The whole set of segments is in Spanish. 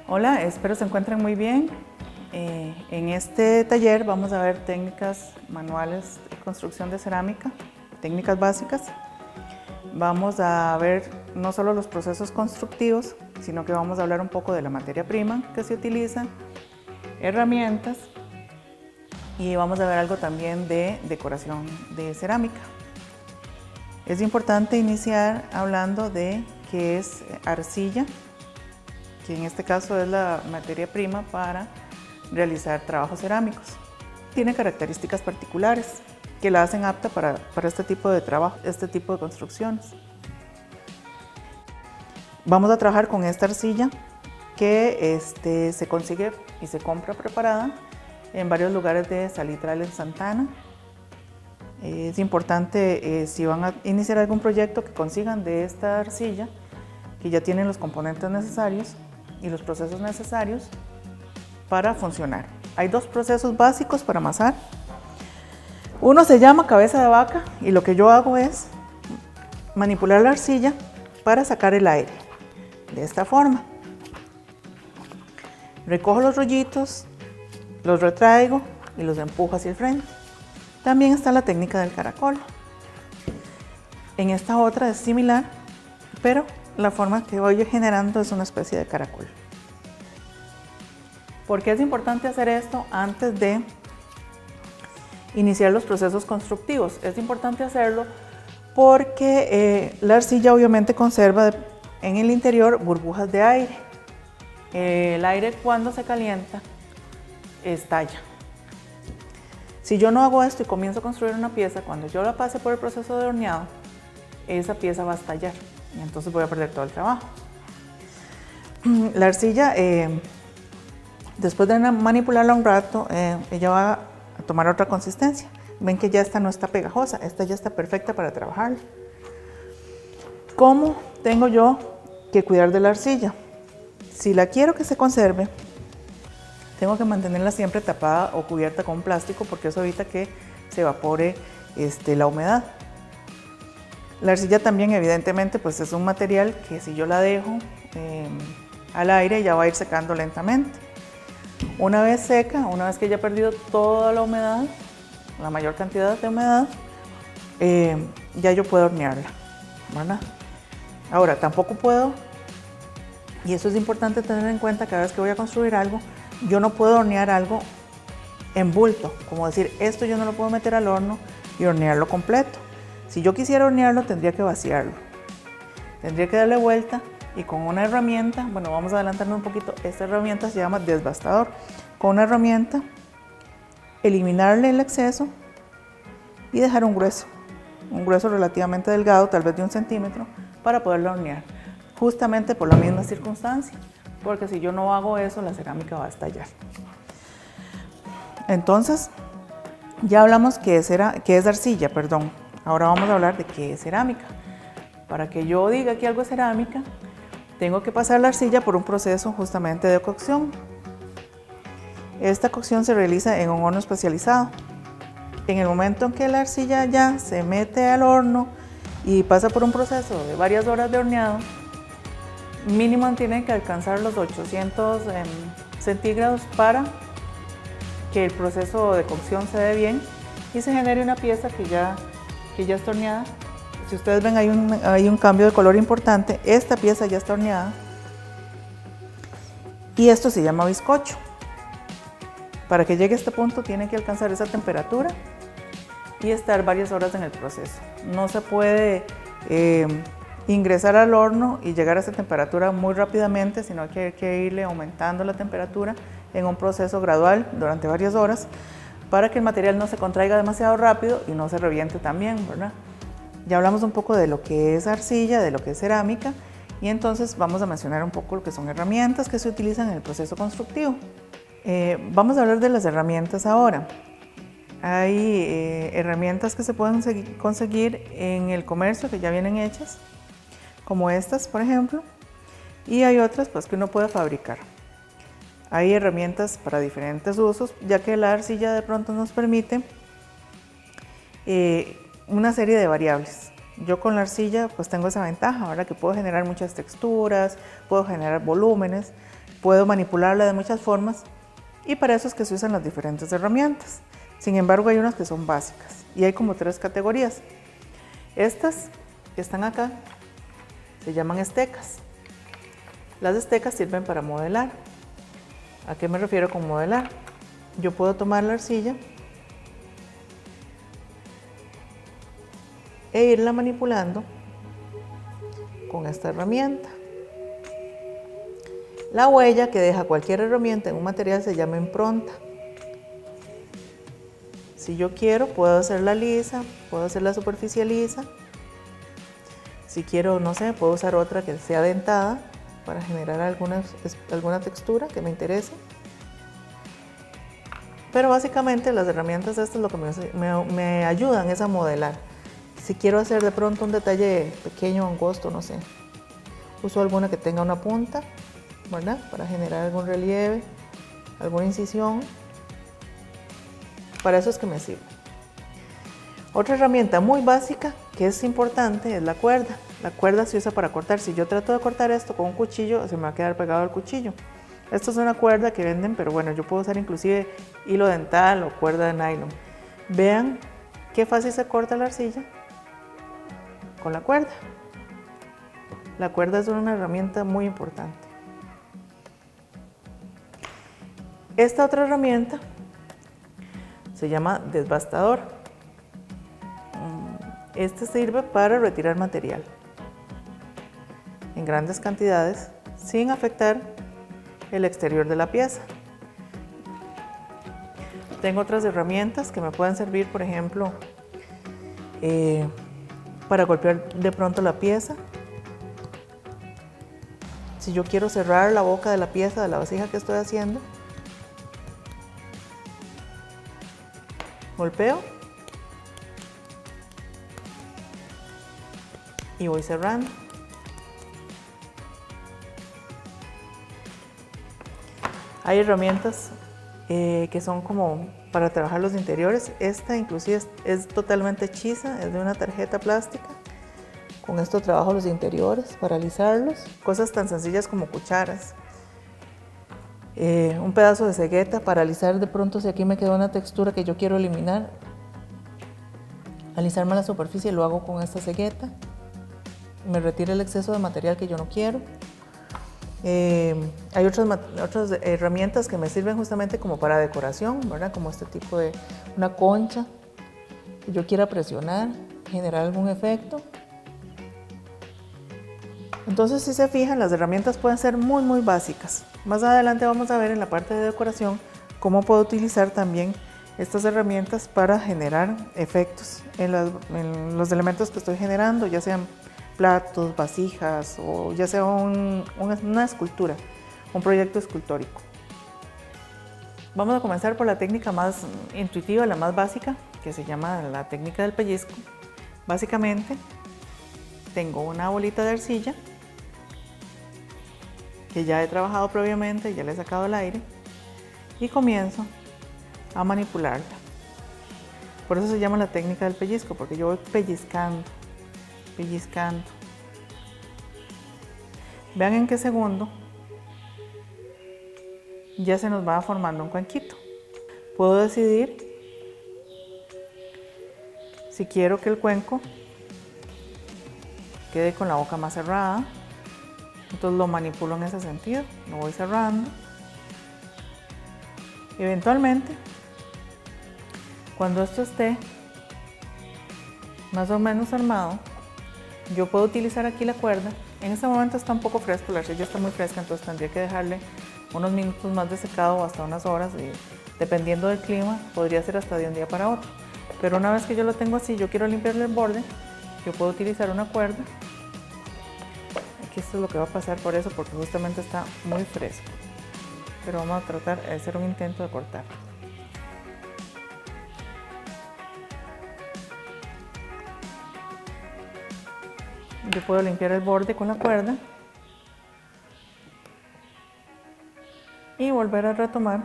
Hola, espero se encuentren muy bien. En este taller vamos a ver técnicas manuales de construcción de cerámica, técnicas básicas. Vamos a ver no solo los procesos constructivos, sino que vamos a hablar un poco de la materia prima que se utiliza, herramientas y vamos a ver algo también de decoración de cerámica. Es importante iniciar hablando de qué es arcilla, que en este caso es la materia prima para realizar trabajos cerámicos. Tiene características particulares que la hacen apta para este tipo de trabajo, este tipo de construcciones. Vamos a trabajar con esta arcilla que se consigue y se compra preparada en varios lugares de Salitral en Santana. Es importante, si van a iniciar algún proyecto, que consigan de esta arcilla, que ya tienen los componentes necesarios y los procesos necesarios para funcionar. Hay dos procesos básicos para amasar. Uno se llama cabeza de vaca y lo que yo hago es manipular la arcilla para sacar el aire. De esta forma. Recojo los rollitos, los retraigo y los empujo hacia el frente. También está la técnica del caracol. En esta otra es similar, pero la forma que voy generando es una especie de caracol. ¿Por qué es importante hacer esto antes de iniciar los procesos constructivos? Es importante hacerlo porque la arcilla obviamente conserva en el interior burbujas de aire. El aire cuando se calienta estalla. Si yo no hago esto y comienzo a construir una pieza, cuando yo la pase por el proceso de horneado, esa pieza va a estallar y entonces voy a perder todo el trabajo. La arcilla, después de manipularla un rato, ella va a tomar otra consistencia. Ven que ya esta no está pegajosa, esta ya está perfecta para trabajar. ¿Cómo tengo yo que cuidar de la arcilla? Si la quiero que se conserve, tengo que mantenerla siempre tapada o cubierta con plástico porque eso evita que se evapore la humedad. La arcilla también evidentemente pues es un material que si yo la dejo al aire ya va a ir secando lentamente. Una vez seca, una vez que ya ha perdido toda la humedad, la mayor cantidad de humedad, ya yo puedo hornearla, ¿verdad? Ahora, tampoco puedo, y eso es importante tener en cuenta cada vez que voy a construir algo, yo no puedo hornear algo en bulto, como decir, esto yo no lo puedo meter al horno y hornearlo completo. Si yo quisiera hornearlo, tendría que vaciarlo. Tendría que darle vuelta y con una herramienta, bueno, vamos a adelantarnos un poquito, esta herramienta se llama desbastador. Con una herramienta, eliminarle el exceso y dejar un grueso relativamente delgado, tal vez de 1 centímetro, para poderlo hornear. Justamente por la misma circunstancia, porque si yo no hago eso, la cerámica va a estallar. Entonces, ya hablamos que es arcilla, perdón. Ahora vamos a hablar de qué es cerámica. Para que yo diga que algo es cerámica, tengo que pasar la arcilla por un proceso justamente de cocción. Esta cocción se realiza en un horno especializado. En el momento en que la arcilla ya se mete al horno y pasa por un proceso de varias horas de horneado, mínimo tiene que alcanzar los 800 centígrados para que el proceso de cocción se dé bien y se genere una pieza que ya está horneada. Si ustedes ven, hay un cambio de color importante. Esta pieza ya está horneada y esto se llama bizcocho. Para que llegue a este punto tiene que alcanzar esa temperatura y estar varias horas en el proceso. No se puede ingresar al horno y llegar a esa temperatura muy rápidamente, sino que hay que irle aumentando la temperatura en un proceso gradual durante varias horas para que el material no se contraiga demasiado rápido y no se reviente también, ¿verdad? Ya hablamos un poco de lo que es arcilla, de lo que es cerámica y entonces vamos a mencionar un poco lo que son herramientas que se utilizan en el proceso constructivo. Vamos a hablar de las herramientas ahora. Hay herramientas que se pueden conseguir en el comercio que ya vienen hechas, como estas, por ejemplo, y hay otras pues, que uno puede fabricar. Hay herramientas para diferentes usos, ya que la arcilla de pronto nos permite una serie de variables. Yo con la arcilla pues tengo esa ventaja, ¿verdad? Que puedo generar muchas texturas, puedo generar volúmenes, puedo manipularla de muchas formas y para eso es que se usan las diferentes herramientas. Sin embargo, hay unas que son básicas y hay como 3 categorías. Estas que están acá se llaman estecas. Las estecas sirven para modelar. ¿A qué me refiero con modelar? Yo puedo tomar la arcilla e irla manipulando con esta herramienta. La huella que deja cualquier herramienta en un material se llama impronta. Si yo quiero, puedo hacerla lisa, puedo hacer la superficie lisa. Si quiero, no sé, puedo usar otra que sea dentada para generar alguna textura que me interese. Pero básicamente las herramientas estas lo que me ayudan es a modelar. Si quiero hacer de pronto un detalle pequeño, angosto, no sé, uso alguna que tenga una punta, ¿verdad? Para generar algún relieve, alguna incisión. Para eso es que me sirve. Otra herramienta muy básica que es importante es la cuerda. La cuerda se usa para cortar. Si yo trato de cortar esto con un cuchillo, se me va a quedar pegado al cuchillo. Esto es una cuerda que venden, pero bueno, yo puedo usar inclusive hilo dental o cuerda de nylon. Vean qué fácil se corta la arcilla con la cuerda. La cuerda es una herramienta muy importante. Esta otra herramienta se llama desbastador. Este sirve para retirar material en grandes cantidades sin afectar el exterior de la pieza. Tengo otras herramientas que me pueden servir, por ejemplo, para golpear de pronto la pieza. Si yo quiero cerrar la boca de la pieza, de la vasija que estoy haciendo, golpeo y voy cerrando. Hay herramientas que son como para trabajar los interiores. Esta inclusive es totalmente hechiza, es de una tarjeta plástica. Con esto trabajo los interiores para alisarlos. Cosas tan sencillas como cucharas. Un pedazo de cegueta para alisar de pronto si aquí me quedó una textura que yo quiero eliminar. Alisarme la superficie lo hago con esta cegueta. Me retira el exceso de material que yo no quiero. Hay otras herramientas que me sirven justamente como para decoración, ¿verdad? Como este tipo de una concha que yo quiera presionar, generar algún efecto. Entonces, si se fijan, las herramientas pueden ser muy básicas. Más adelante vamos a ver en la parte de decoración cómo puedo utilizar también estas herramientas para generar efectos en los elementos que estoy generando, ya sean platos, vasijas o ya sea una escultura, un proyecto escultórico. Vamos a comenzar por la técnica más intuitiva, la más básica, que se llama la técnica del pellizco. Básicamente, tengo una bolita de arcilla que ya he trabajado previamente, ya le he sacado el aire y comienzo a manipularla. Por eso se llama la técnica del pellizco, porque yo voy pellizcando. Vean en qué segundo ya se nos va formando un cuenquito. Puedo decidir si quiero que el cuenco quede con la boca más cerrada, entonces lo manipulo en ese sentido, lo voy cerrando. Eventualmente, cuando esto esté más o menos armado, yo puedo utilizar aquí la cuerda. En este momento está un poco fresco, la arcilla está muy fresca, entonces tendría que dejarle unos minutos más de secado o hasta unas horas, y dependiendo del clima, podría ser hasta de un día para otro. Pero una vez que yo lo tengo así, yo quiero limpiarle el borde, yo puedo utilizar una cuerda. Aquí esto es lo que va a pasar por eso, porque justamente está muy fresco. Pero vamos a tratar de hacer un intento de cortar. Yo puedo limpiar el borde con la cuerda y volver a retomar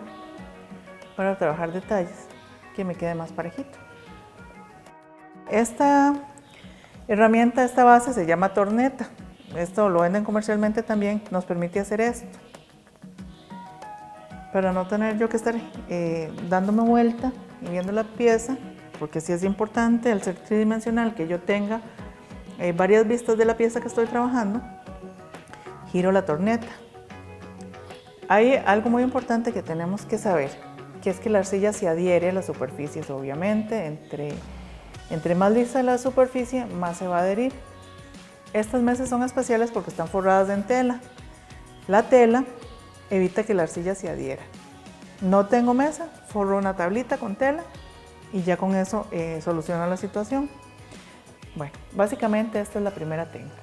para trabajar detalles que me quede más parejito. Esta herramienta, esta base se llama torneta. Esto lo venden comercialmente también, nos permite hacer esto. para no tener yo que estar dándome vuelta y viendo la pieza, porque sí es importante al ser tridimensional que yo tenga varias vistas de la pieza que estoy trabajando, giro la torneta. Hay algo muy importante que tenemos que saber, que es que la arcilla se adhiere a las superficies, obviamente, entre más lisa la superficie, más se va a adherir. Estas mesas son especiales porque están forradas en tela. La tela evita que la arcilla se adhiera. No tengo mesa, forro una tablita con tela y ya con eso soluciono la situación. Bueno, básicamente esta es la primera técnica.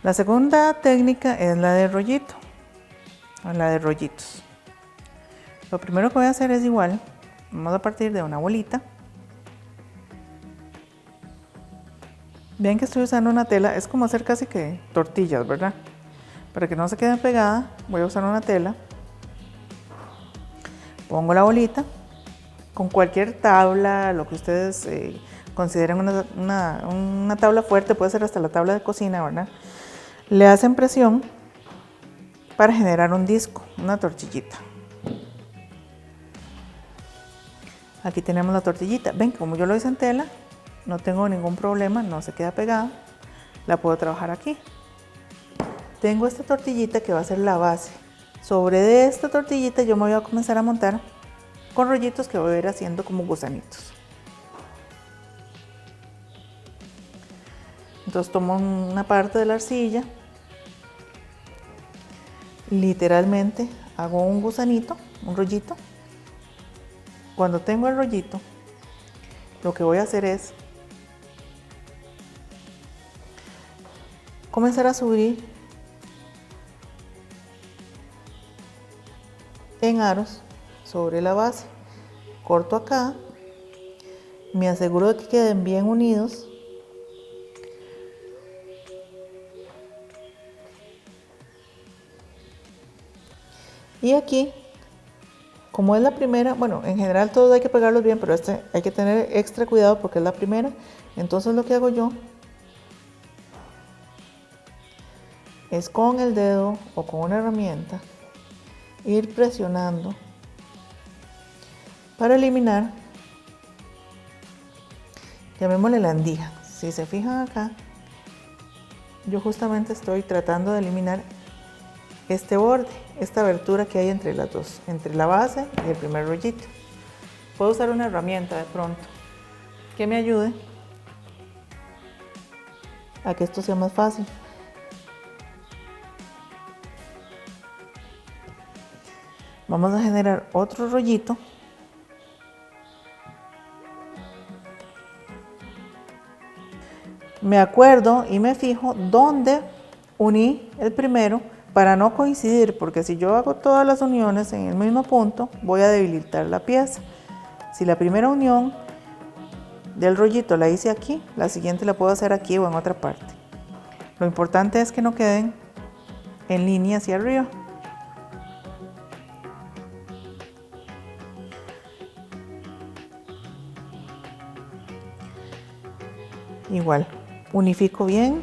La segunda técnica es la de rollito, o la de rollitos. Lo primero que voy a hacer es igual, vamos a partir de una bolita. Ven que estoy usando una tela, es como hacer casi que tortillas, ¿verdad? Para que no se queden pegadas, voy a usar una tela. Pongo la bolita con cualquier tabla, lo que ustedes consideren una tabla fuerte, puede ser hasta la tabla de cocina, ¿verdad? Le hacen presión para generar un disco, una tortillita. Aquí tenemos la tortillita. Ven, como yo lo hice en tela, no tengo ningún problema, no se queda pegada. La puedo trabajar aquí. Tengo esta tortillita que va a ser la base. Sobre esta tortillita yo me voy a comenzar a montar con rollitos que voy a ir haciendo como gusanitos. Entonces tomo una parte de la arcilla, literalmente hago un gusanito, un rollito. Cuando tengo el rollito, lo que voy a hacer es comenzar a subir en aros sobre la base. Corto acá, me aseguro de que queden bien unidos. Y aquí, como es la primera, bueno, en general todos hay que pegarlos bien, pero este hay que tener extra cuidado porque es la primera. Entonces lo que hago yo es con el dedo o con una herramienta ir presionando para eliminar, llamémosle la endija. Si se fijan acá, yo justamente estoy tratando de eliminar este borde, esta abertura que hay entre las dos, entre la base y el primer rollito. Puedo usar una herramienta de pronto que me ayude a que esto sea más fácil. Vamos a generar otro rollito. Me acuerdo y me fijo dónde uní el primero para no coincidir, porque si yo hago todas las uniones en el mismo punto, voy a debilitar la pieza. Si la primera unión del rollito la hice aquí, la siguiente la puedo hacer aquí o en otra parte. Lo importante es que no queden en línea hacia arriba. Igual, unifico bien,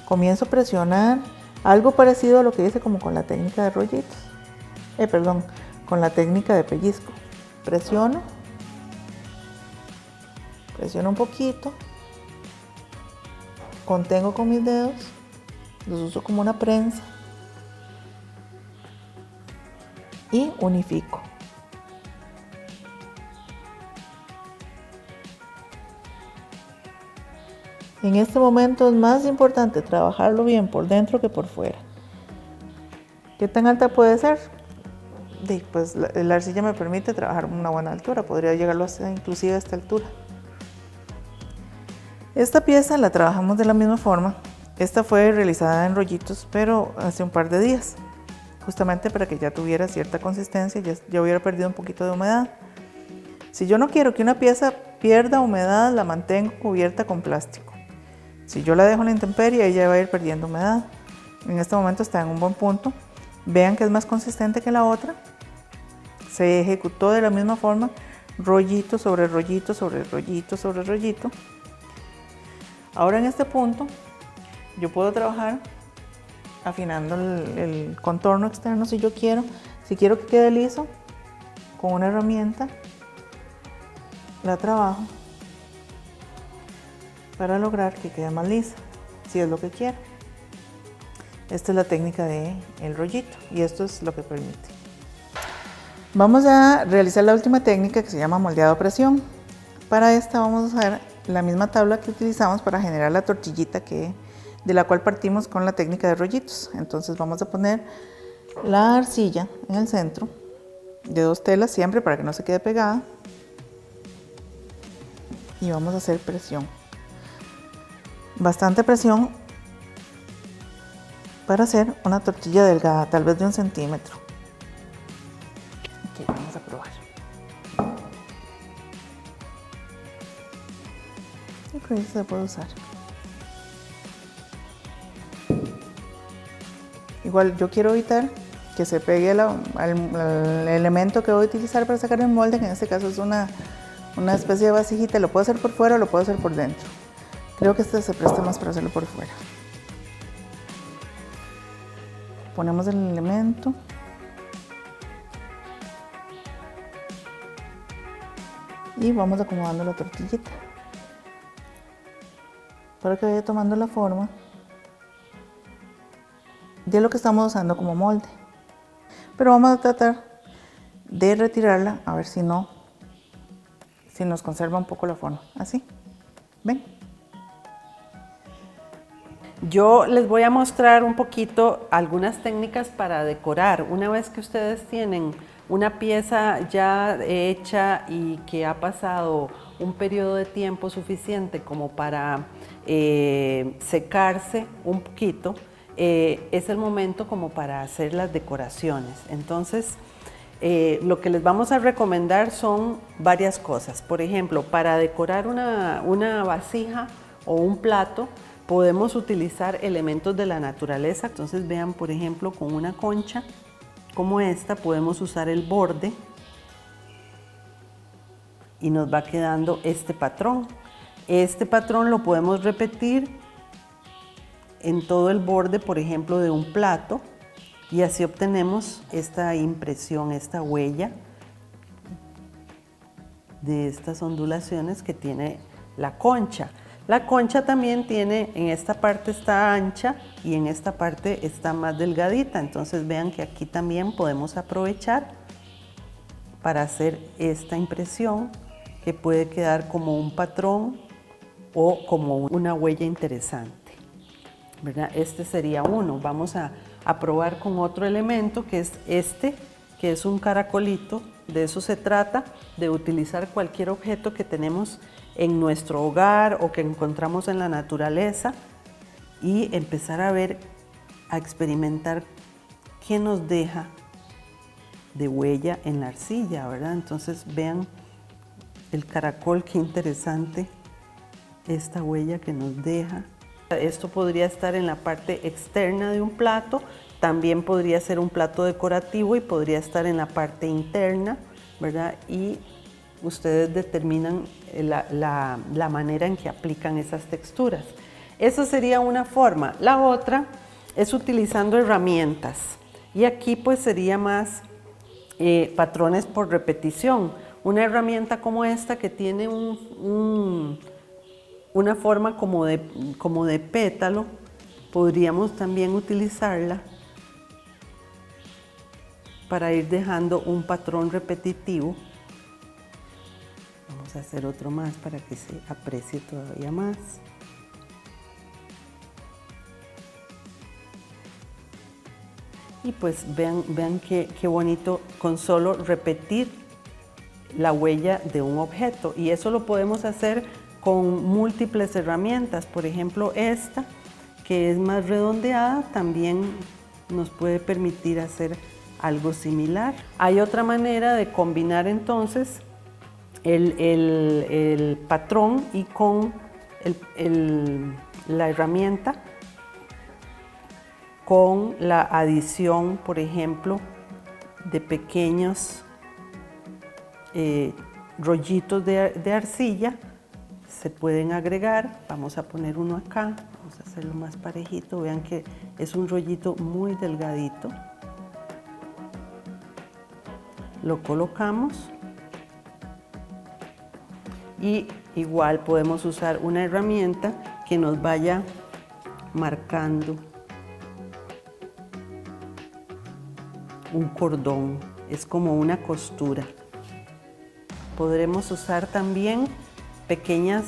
comienzo a presionar, algo parecido a lo que hice como con la técnica de rollitos, con la técnica de pellizco. Presiono un poquito, contengo con mis dedos, los uso como una prensa y unifico. En este momento es más importante trabajarlo bien por dentro que por fuera. ¿Qué tan alta puede ser? Pues la arcilla me permite trabajar una buena altura, podría llegarlo hasta, inclusive a esta altura. Esta pieza la trabajamos de la misma forma. Esta fue realizada en rollitos, pero hace un par de días, justamente para que ya tuviera cierta consistencia, ya hubiera perdido un poquito de humedad. Si yo no quiero que una pieza pierda humedad, la mantengo cubierta con plástico. Si yo la dejo en la intemperie, ella va a ir perdiendo humedad. En este momento está en un buen punto. Vean que es más consistente que la otra. Se ejecutó de la misma forma, rollito sobre rollito sobre rollito sobre rollito. Ahora en este punto, yo puedo trabajar afinando el contorno externo si yo quiero. Si quiero que quede liso, con una herramienta la trabajo para lograr que quede más lisa, si es lo que quiero. Esta es la técnica del rollito y esto es lo que permite. Vamos a realizar la última técnica que se llama moldeado a presión. Para esta vamos a usar la misma tabla que utilizamos para generar la tortillita de la cual partimos con la técnica de rollitos. Entonces vamos a poner la arcilla en el centro de 2 telas siempre para que no se quede pegada y vamos a hacer presión, bastante presión para hacer una tortilla delgada, tal vez de 1 centímetro. Ok, vamos a probar. Yo creo que se puede usar. Igual yo quiero evitar que se pegue al elemento que voy a utilizar para sacar el molde, que en este caso es una especie de vasijita. Lo puedo hacer por fuera o lo puedo hacer por dentro. Creo que este se presta más para hacerlo por fuera. Ponemos el elemento. Y vamos acomodando la tortillita para que vaya tomando la forma de lo que estamos usando como molde. Pero vamos a tratar de retirarla a ver si nos conserva un poco la forma. Así, ¿ven? Yo les voy a mostrar un poquito algunas técnicas para decorar. Una vez que ustedes tienen una pieza ya hecha y que ha pasado un periodo de tiempo suficiente como para secarse un poquito, es el momento como para hacer las decoraciones. Entonces, lo que les vamos a recomendar son varias cosas. Por ejemplo, para decorar una vasija o un plato, podemos utilizar elementos de la naturaleza. Entonces vean, por ejemplo, con una concha como esta podemos usar el borde y nos va quedando este patrón. Este patrón lo podemos repetir en todo el borde, por ejemplo, de un plato, y así obtenemos esta impresión, esta huella de estas ondulaciones que tiene la concha. La concha también tiene, en esta parte está ancha y en esta parte está más delgadita. Entonces vean que aquí también podemos aprovechar para hacer esta impresión que puede quedar como un patrón o como una huella interesante, ¿verdad? Este sería uno. Vamos a probar con otro elemento que es este, que es un caracolito. De eso se trata, de utilizar cualquier objeto que tenemos en nuestro hogar o que encontramos en la naturaleza y empezar a ver, a experimentar qué nos deja de huella en la arcilla, ¿verdad? Entonces vean el caracol, qué interesante esta huella que nos deja. Esto podría estar en la parte externa de un plato, también podría ser un plato decorativo y podría estar en la parte interna, ¿verdad? Y ustedes determinan la manera en que aplican esas texturas. Esa sería una forma. La otra es utilizando herramientas. Y aquí pues sería más patrones por repetición. Una herramienta como esta que tiene una forma como de pétalo, podríamos también utilizarla para ir dejando un patrón repetitivo. Vamos a hacer otro más para que se aprecie todavía más. Y pues vean qué bonito con solo repetir la huella de un objeto. Y eso lo podemos hacer con múltiples herramientas. Por ejemplo, esta, que es más redondeada, también nos puede permitir hacer algo similar. Hay otra manera de combinar entonces el patrón y con la herramienta, con la adición, por ejemplo, de pequeños rollitos de arcilla. Se pueden agregar, vamos a poner uno acá, Vamos a hacerlo más parejito. Vean que es un rollito muy delgadito. Lo colocamos. Y igual podemos usar una herramienta que nos vaya marcando un cordón. Es como una costura. Podremos usar también pequeñas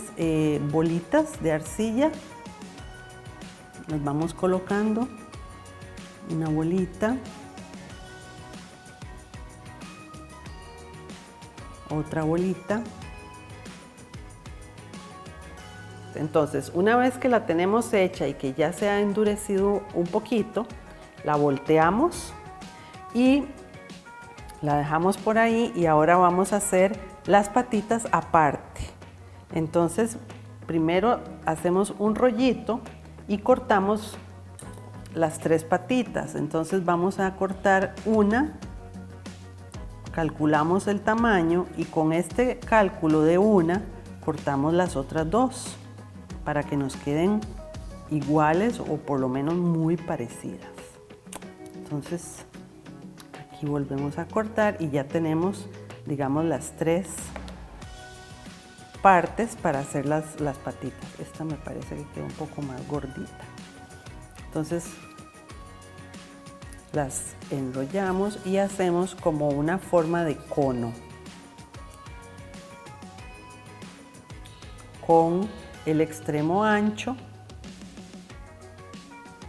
bolitas de arcilla. Nos vamos colocando una bolita, otra bolita. Entonces, una vez que la tenemos hecha y que ya se ha endurecido un poquito, la volteamos y la dejamos por ahí, y ahora vamos a hacer las patitas aparte. Entonces, primero hacemos un rollito y cortamos las 3 patitas. Entonces vamos a cortar una, calculamos el tamaño y con este cálculo de una cortamos las otras 2 para que nos queden iguales o por lo menos muy parecidas. Entonces aquí volvemos a cortar y ya tenemos, digamos, las 3 partes para hacer las patitas. Esta me parece que queda un poco más gordita. Entonces las enrollamos y hacemos como una forma de cono con el extremo ancho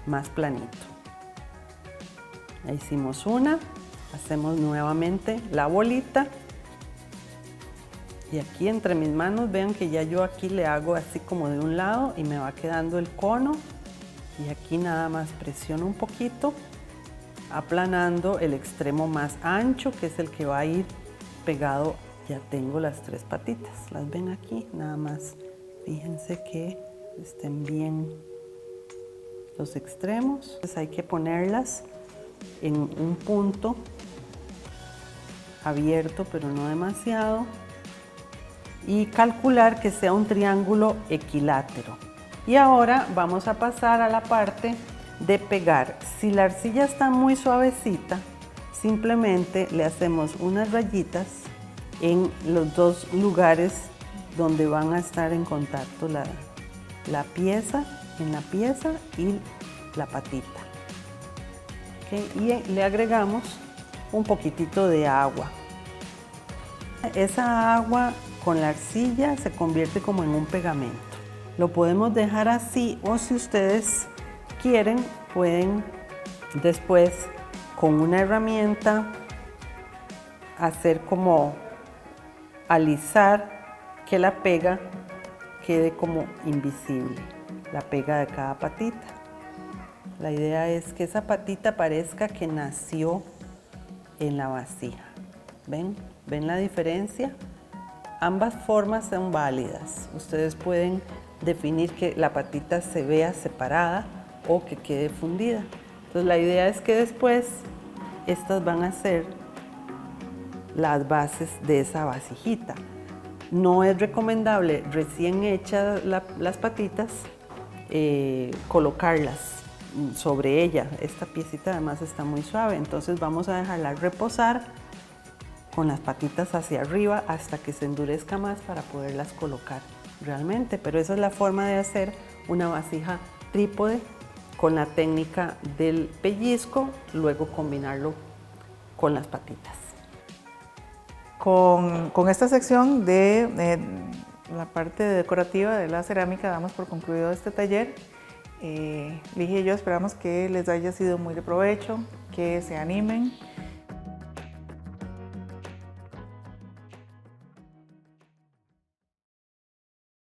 más planito. Ya hicimos una, hacemos nuevamente la bolita y aquí entre mis manos vean que ya yo aquí le hago así como de un lado y me va quedando el cono, y aquí nada más presiono un poquito aplanando el extremo más ancho, que es el que va a ir pegado. Ya tengo las 3 patitas, las ven aquí, nada más fíjense que estén bien los extremos. Entonces hay que ponerlas en un punto abierto, pero no demasiado, y calcular que sea un triángulo equilátero. Y ahora vamos a pasar a la parte de pegar. Si la arcilla está muy suavecita, simplemente le hacemos unas rayitas en los 2 lugares donde van a estar en contacto la pieza, en la pieza y la patita. ¿Okay? Y le agregamos un poquitito de agua. Esa agua con la arcilla se convierte como en un pegamento. Lo podemos dejar así, o si ustedes quieren, pueden después con una herramienta hacer como alisar, que la pega quede como invisible, la pega de cada patita. La idea es que esa patita parezca que nació en la vasija. ¿Ven? ¿Ven la diferencia? Ambas formas son válidas. Ustedes pueden definir que la patita se vea separada o que quede fundida. Entonces la idea es que después estas van a ser las bases de esa vasijita. No es recomendable recién hechas las patitas colocarlas sobre ella. Esta piecita además está muy suave, entonces vamos a dejarla reposar con las patitas hacia arriba hasta que se endurezca más para poderlas colocar realmente. Pero esa es la forma de hacer una vasija trípode con la técnica del pellizco, luego combinarlo con las patitas. Con esta sección de la parte decorativa de la cerámica damos por concluido este taller. Ligia y yo esperamos que les haya sido muy de provecho, que se animen